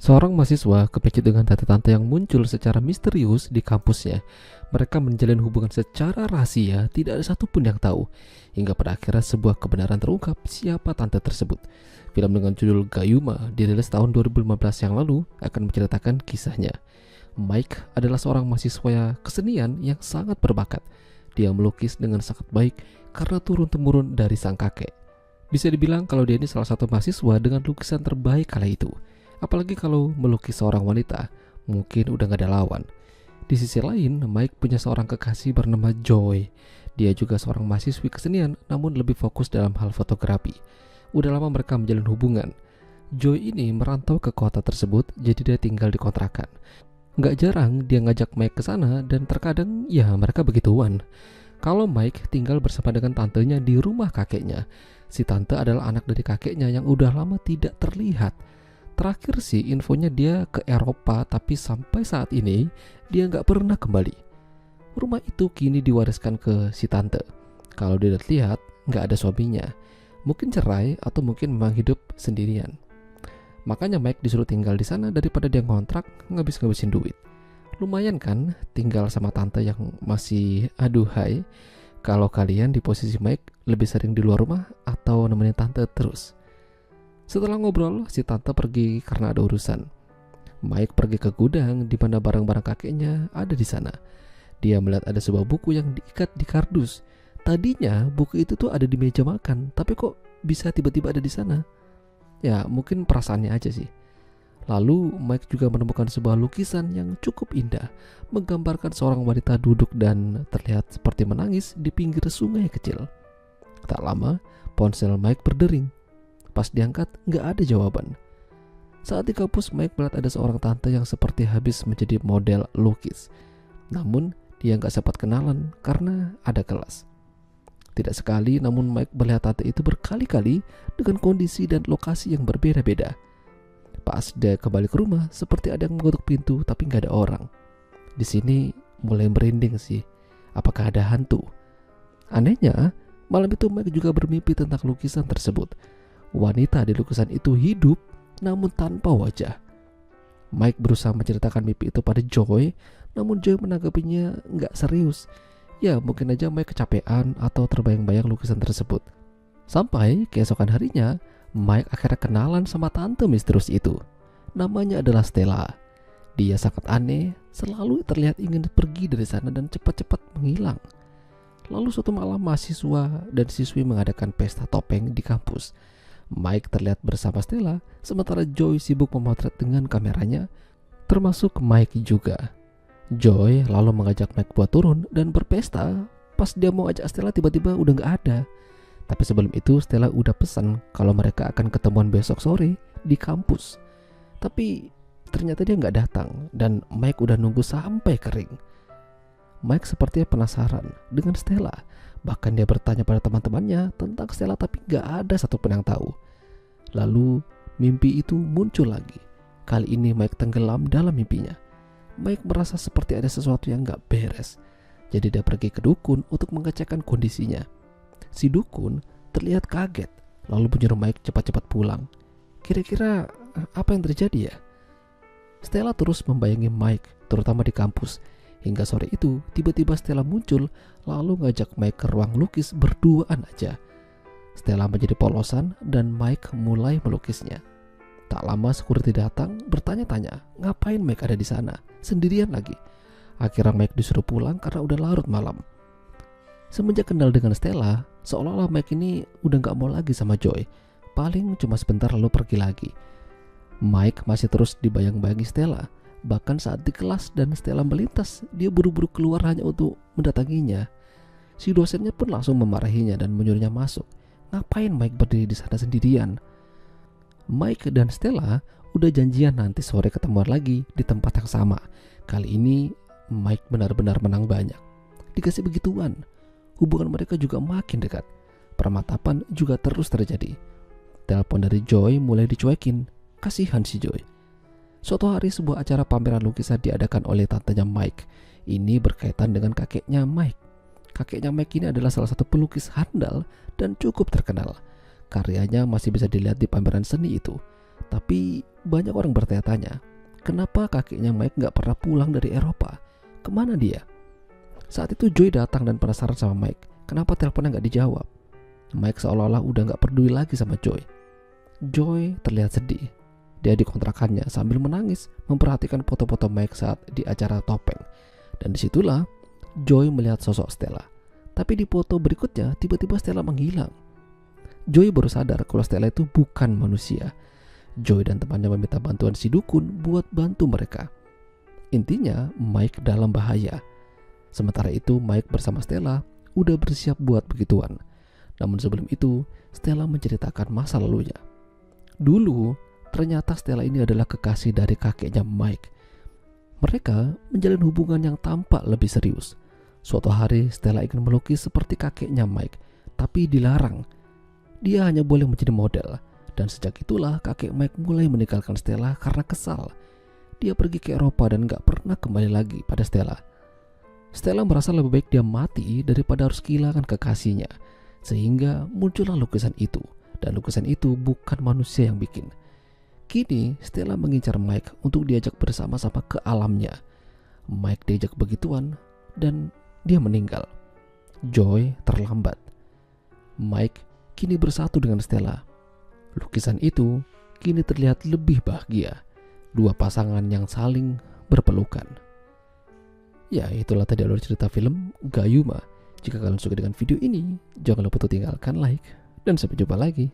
Seorang mahasiswa kepecut dengan tante-tante yang muncul secara misterius di kampusnya. Mereka menjalin hubungan secara rahasia, tidak ada satupun yang tahu. Hingga pada akhirnya sebuah kebenaran terungkap siapa tante tersebut. Film dengan judul Gayuma dirilis tahun 2015 yang lalu akan menceritakan kisahnya. Mike adalah seorang mahasiswa kesenian yang sangat berbakat. Dia melukis dengan sangat baik karena turun-temurun dari sang kakek. Bisa dibilang kalau dia ini salah satu mahasiswa dengan lukisan terbaik kala itu. Apalagi kalau melukis seorang wanita, mungkin udah gak ada lawan. Di sisi lain, Mike punya seorang kekasih bernama Joy. Dia juga seorang mahasiswi kesenian, namun lebih fokus dalam hal fotografi. Udah lama mereka menjalin hubungan. Joy ini merantau ke kota tersebut, jadi dia tinggal di kontrakan. Gak jarang dia ngajak Mike ke sana dan terkadang ya mereka begituan. Kalau Mike tinggal bersama dengan tantenya di rumah kakeknya. Si tante adalah anak dari kakeknya yang udah lama tidak terlihat. Terakhir sih infonya dia ke Eropa, tapi sampai saat ini dia nggak pernah kembali. Rumah itu kini diwariskan ke si tante. Kalau dilihat nggak ada suaminya, mungkin cerai atau mungkin memang hidup sendirian. Makanya Mike disuruh tinggal di sana daripada dia ngontrak ngabis-ngabisin duit. Lumayan kan tinggal sama tante yang masih aduhai. Kalau kalian di posisi Mike, lebih sering di luar rumah atau nemenin tante terus? Setelah ngobrol, si tante pergi karena ada urusan. Mike pergi ke gudang di mana barang-barang kakeknya ada di sana. Dia melihat ada sebuah buku yang diikat di kardus. Tadinya buku itu tuh ada di meja makan, tapi kok bisa tiba-tiba ada di sana? Ya, mungkin perasaannya aja sih. Lalu Mike juga menemukan sebuah lukisan yang cukup indah, menggambarkan seorang wanita duduk dan terlihat seperti menangis di pinggir sungai kecil. Tak lama, ponsel Mike berdering. Pas diangkat, nggak ada jawaban. Saat di kampus, Mike melihat ada seorang tante yang seperti habis menjadi model lukis. Namun, dia nggak sempat kenalan karena ada kelas. Tidak sekali, namun Mike melihat tante itu berkali-kali dengan kondisi dan lokasi yang berbeda-beda. Pas dia kembali ke rumah, seperti ada yang mengetuk pintu tapi nggak ada orang. Di sini mulai merinding sih. Apakah ada hantu? Anehnya, malam itu Mike juga bermimpi tentang lukisan tersebut. Wanita di lukisan itu hidup namun tanpa wajah. Mike berusaha menceritakan mimpi itu pada Joy, namun Joy menanggapinya nggak serius. Ya mungkin aja Mike kecapean atau terbayang-bayang lukisan tersebut. Sampai keesokan harinya, Mike akhirnya kenalan sama tante misterius itu. Namanya adalah Stella. Dia sangat aneh, selalu terlihat ingin pergi dari sana dan cepat-cepat menghilang. Lalu suatu malam mahasiswa dan siswi mengadakan pesta topeng di kampus. Mike terlihat bersama Stella, sementara Joy sibuk memotret dengan kameranya, termasuk Mike juga. Joy lalu mengajak Mike buat turun dan berpesta. Pas dia mau ajak Stella, tiba-tiba udah gak ada. Tapi sebelum itu Stella udah pesan kalau mereka akan ketemuan besok sore di kampus. Tapi ternyata dia gak datang dan Mike udah nunggu sampai kering. Mike sepertinya penasaran dengan Stella. Bahkan dia bertanya pada teman-temannya tentang Stella, tapi gak ada satupun yang tahu. Lalu mimpi itu muncul lagi. Kali ini Mike tenggelam dalam mimpinya. Mike merasa seperti ada sesuatu yang gak beres. Jadi dia pergi ke dukun untuk mengecekkan kondisinya. Si dukun terlihat kaget, lalu menyuruh Mike cepat-cepat pulang. Kira-kira apa yang terjadi ya? Stella terus membayangi Mike, terutama di kampus. Hingga sore itu, tiba-tiba Stella muncul, lalu ngajak Mike ke ruang lukis berduaan aja. Stella menjadi polosan dan Mike mulai melukisnya. Tak lama security datang, bertanya-tanya, ngapain Mike ada di sana, sendirian lagi. Akhirnya Mike disuruh pulang karena udah larut malam. Semenjak kenal dengan Stella, seolah-olah Mike ini udah gak mau lagi sama Joy. Paling cuma sebentar lalu pergi lagi. Mike masih terus dibayang-bayangi Stella. Bahkan saat di kelas dan Stella melintas, dia buru-buru keluar hanya untuk mendatanginya. Si dosennya pun langsung memarahinya dan menyuruhnya masuk. Ngapain Mike berdiri di sana sendirian? Mike dan Stella udah janjian nanti sore ketemuan lagi di tempat yang sama. Kali ini Mike benar-benar menang banyak. Dikasih begituan, hubungan mereka juga makin dekat. Permatapan juga terus terjadi. Telepon dari Joy mulai dicuekin. Kasihan si Joy. Suatu hari sebuah acara pameran lukisan diadakan oleh tantenya Mike. Ini berkaitan dengan kakeknya Mike. Kakeknya Mike ini adalah salah satu pelukis handal dan cukup terkenal. Karyanya masih bisa dilihat di pameran seni itu. Tapi banyak orang bertanya-tanya, kenapa kakeknya Mike nggak pernah pulang dari Eropa? Kemana dia? Saat itu Joy datang dan penasaran sama Mike, kenapa teleponnya nggak dijawab. Mike seolah-olah udah nggak peduli lagi sama Joy. Joy terlihat sedih. Dia di kontrakannya sambil menangis memperhatikan foto-foto Mike saat di acara topeng. Dan disitulah Joy melihat sosok Stella. Tapi di foto berikutnya tiba-tiba Stella menghilang. Joy baru sadar kalau Stella itu bukan manusia. Joy dan temannya meminta bantuan si dukun buat bantu mereka. Intinya Mike dalam bahaya. Sementara itu Mike bersama Stella udah bersiap buat begituan. Namun sebelum itu Stella menceritakan masa lalunya. Dulu ternyata Stella ini adalah kekasih dari kakeknya Mike. Mereka menjalin hubungan yang tampak lebih serius. Suatu hari Stella ingin melukis seperti kakeknya Mike, tapi dilarang. Dia hanya boleh menjadi model. Dan sejak itulah kakek Mike mulai meninggalkan Stella karena kesal. Dia pergi ke Eropa dan gak pernah kembali lagi pada Stella. Stella merasa lebih baik dia mati daripada harus kehilangan kekasihnya. Sehingga muncullah lukisan itu. Dan lukisan itu bukan manusia yang bikin. Kini Stella mengincar Mike untuk diajak bersama-sama ke alamnya. Mike diajak begituan dan dia meninggal. Joy terlambat. Mike kini bersatu dengan Stella. Lukisan itu kini terlihat lebih bahagia. Dua pasangan yang saling berpelukan. Ya, itulah tadi alur cerita film Gayuma. Jika kalian suka dengan video ini, jangan lupa untuk tinggalkan like. Dan sampai jumpa lagi.